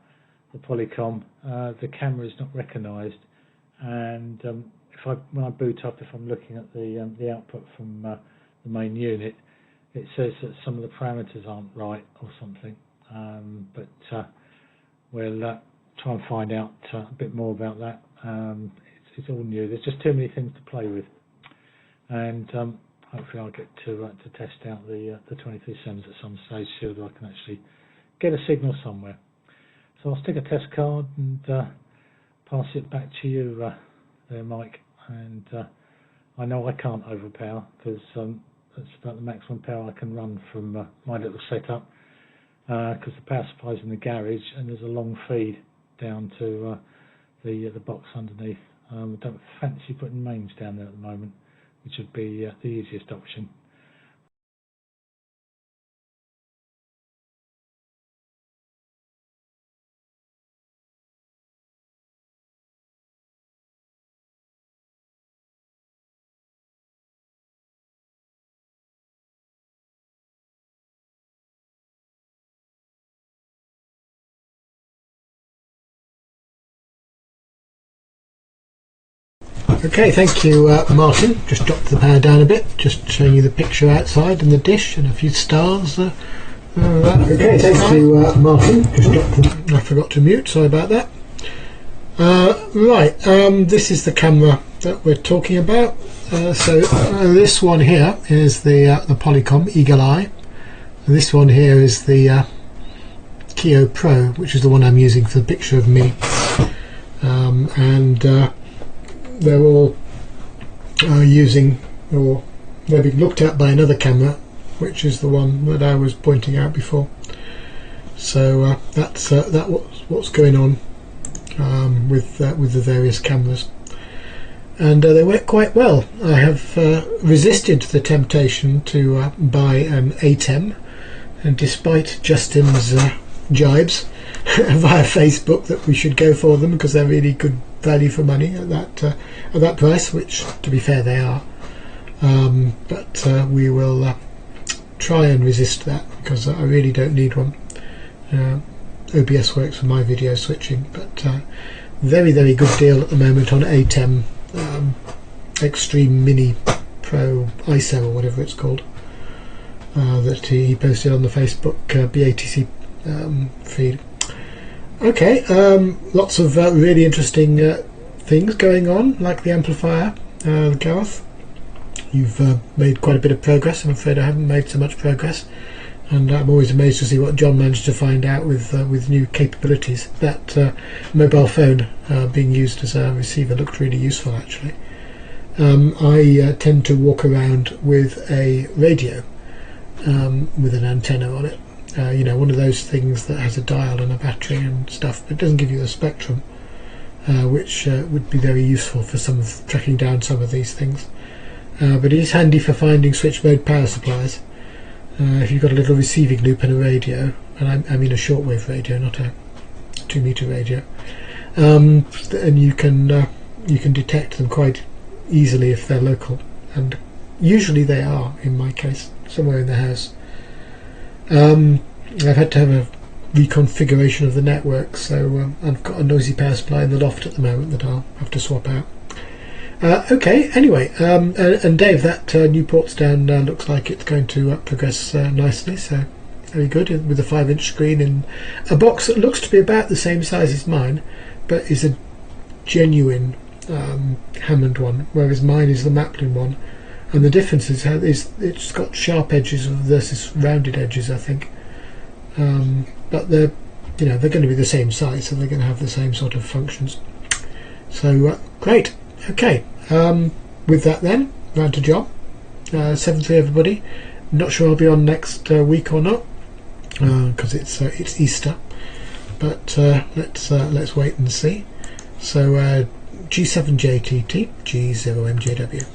the Polycom, the camera is not recognised, and when I boot up, if I'm looking at the output from the main unit, it says that some of the parameters aren't right or something. But we'll try and find out a bit more about that. It's all new. There's just too many things to play with, and hopefully I'll get to test out the 23/7s at some stage, so that I can actually get a signal somewhere. So I'll stick a test card and pass it back to you, their mic, and I know I can't overpower because that's about the maximum power I can run from my little setup, because the power supply's in the garage and there's a long feed down to the box underneath. I don't fancy putting mains down there at the moment, which would be the easiest option. Okay, thank you, Martin. Just dropped the power down a bit, just showing you the picture outside and the dish and a few stars. Okay, thank you, Martin. Just dropped I forgot to mute, sorry about that. Right, this is the camera that we're talking about. This one here is the Polycom Eagle Eye. This one here is the Keo Pro, which is the one I'm using for the picture of me. They're all using, or they're being looked at by another camera, which is the one that I was pointing out before. So that's what's going on with the various cameras, and they work quite well. I have resisted the temptation to buy an ATEM, and despite Justin's jibes via Facebook that we should go for them because they're really good value for money at that price, which to be fair they are, but we will try and resist that because I really don't need one. OBS works for my video switching, but very good deal at the moment on ATEM Extreme Mini Pro ISO or whatever it's called, that he posted on the Facebook BATC feed. Okay, lots of really interesting things going on, like the amplifier. Gareth, you've made quite a bit of progress. I'm afraid I haven't made so much progress, and I'm always amazed to see what John managed to find out with new capabilities. That mobile phone being used as a receiver looked really useful, actually. I tend to walk around with a radio with an antenna on it. You know, one of those things that has a dial and a battery and stuff, but it doesn't give you the spectrum, which would be very useful for tracking down some of these things. But it is handy for finding switch mode power supplies. If you've got a little receiving loop and a radio, and I mean a shortwave radio, not a 2-meter radio, and you can detect them quite easily if they're local, and usually they are in my case, somewhere in the house. I've had to have a reconfiguration of the network, so I've got a noisy power supply in the loft at the moment that I'll have to swap out. Okay, anyway, and Dave, that new ports down looks like it's going to progress nicely, so very good, with a 5-inch screen in a box that looks to be about the same size as mine, but is a genuine Hammond one, whereas mine is the Maplin one. And the difference is it's got sharp edges versus rounded edges, I think. But they're going to be the same size, so they're going to have the same sort of functions. So great. Okay. With that then, round to John. 7-3 everybody. Not sure I'll be on next week or not, because it's Easter. But let's wait and see. So G7JTT, G0MJW.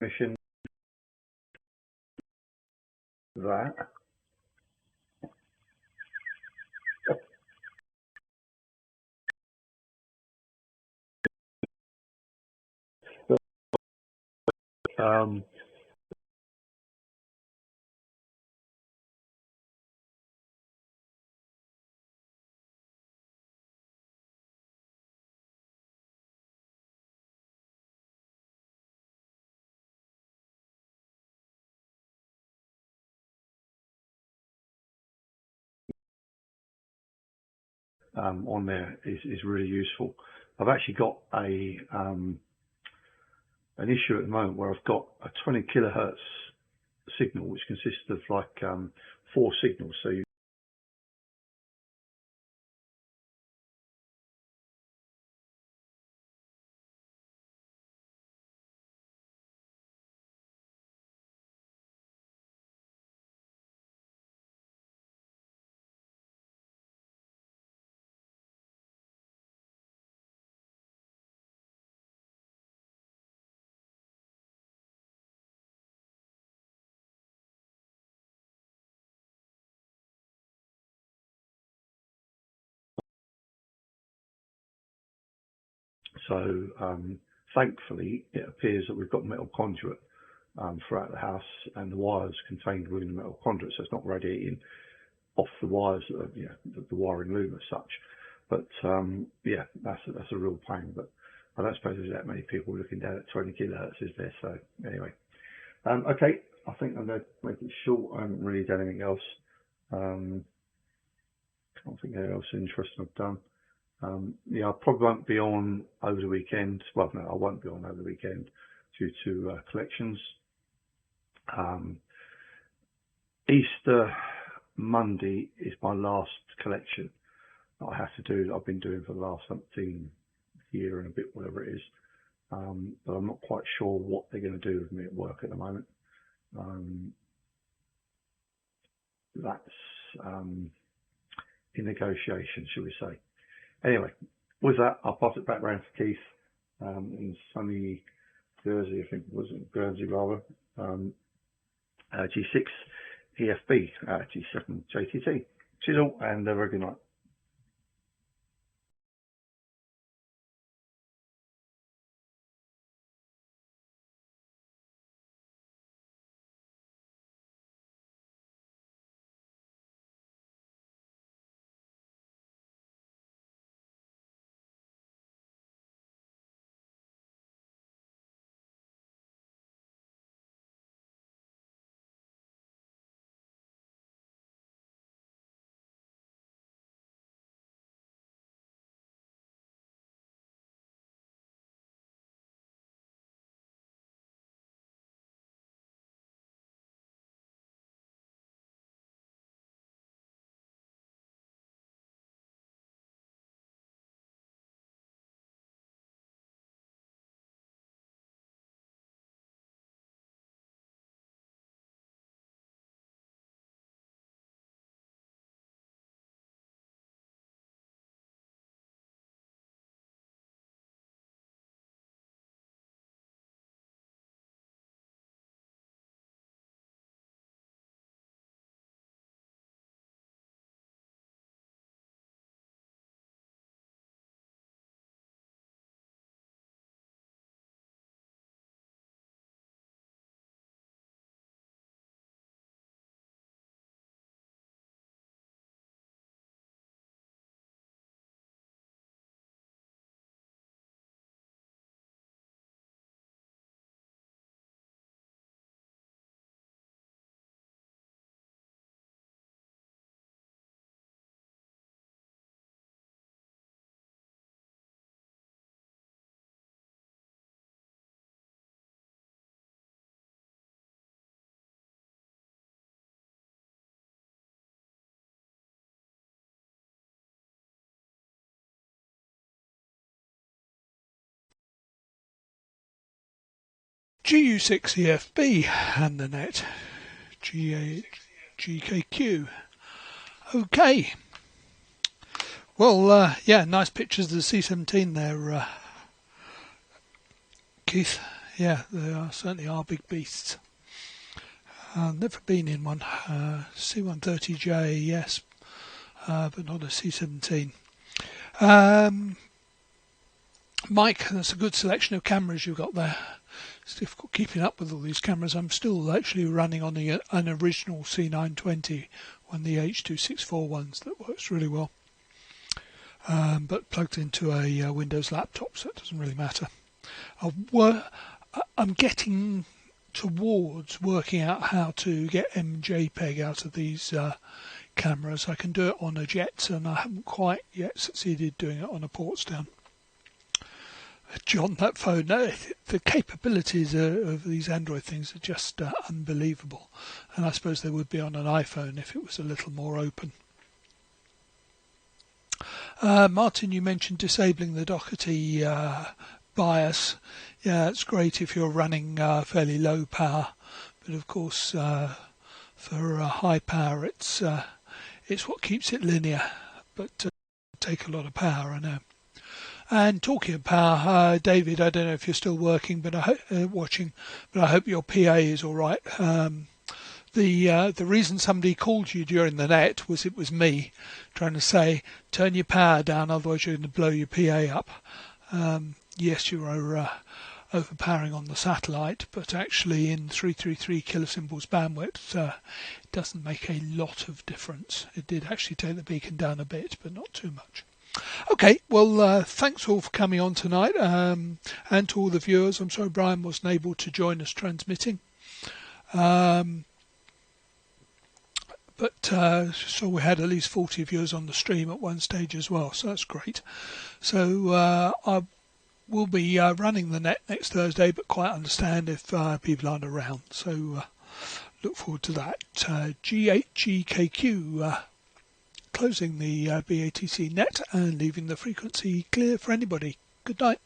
Mission that. on there is really useful. I've actually got a an issue at the moment where I've got a 20 kilohertz signal, which consists of like 4 signals. So you thankfully, it appears that we've got metal conduit throughout the house, and the wires contained within the metal conduit, so it's not radiating off the wires, the wiring loom as such. But yeah, that's a real pain. But I don't suppose there's that many people looking down at 20 kilohertz, is there? So anyway, okay, I think I'm going to make it short. I haven't really done anything else. Can't think anything else interesting I've done. Yeah, I probably won't be on over the weekend. Well, no, I won't be on over the weekend due to collections. Easter Monday is my last collection that I have to do, that I've been doing for the last 17 year and a bit, whatever it is. But I'm not quite sure what they're going to do with me at work at the moment. That's in negotiation, shall we say. Anyway, with that, I'll pass it back round to Keith in sunny Jersey, I think it was, Guernsey rather, G6 EFB, G7 JTT. Cheers all, and a very good night. GU6EFB and the net GKQ. Okay. Well, yeah, nice pictures of the C-17 there, Keith. Yeah, they certainly are big beasts. Never been in one. C-130J, yes, but not a C-17. Mike, that's a good selection of cameras you've got there. It's difficult keeping up with all these cameras. I'm still actually running on an original C920, one of the H.264 ones that works really well, but plugged into a Windows laptop, so it doesn't really matter. I'm getting towards working out how to get MJPEG out of these cameras. I can do it on a Jet, and I haven't quite yet succeeded doing it on a Portsdown. John, that phone, the capabilities of these Android things are just unbelievable, and I suppose they would be on an iPhone if it was a little more open. Martin, you mentioned disabling the Doherty BIOS. Yeah, it's great if you're running fairly low power, but of course for high power it's what keeps it linear, but take a lot of power, I know. And talking of power, David, I don't know if you're still working, but watching, but I hope your PA is all right. The reason somebody called you during the net was it was me trying to say, turn your power down, otherwise you're going to blow your PA up. Yes, you are overpowering on the satellite, but actually in 333 kilosymbols bandwidth, it doesn't make a lot of difference. It did actually take the beacon down a bit, but not too much. Okay, well, thanks all for coming on tonight, and to all the viewers. I'm sorry Brian wasn't able to join us transmitting. But so we had at least 40 viewers on the stream at one stage as well, so that's great. So I will be running the net next Thursday, but quite understand if people aren't around. So look forward to that. GHGKQ closing the BATC net and leaving the frequency clear for anybody. Good night.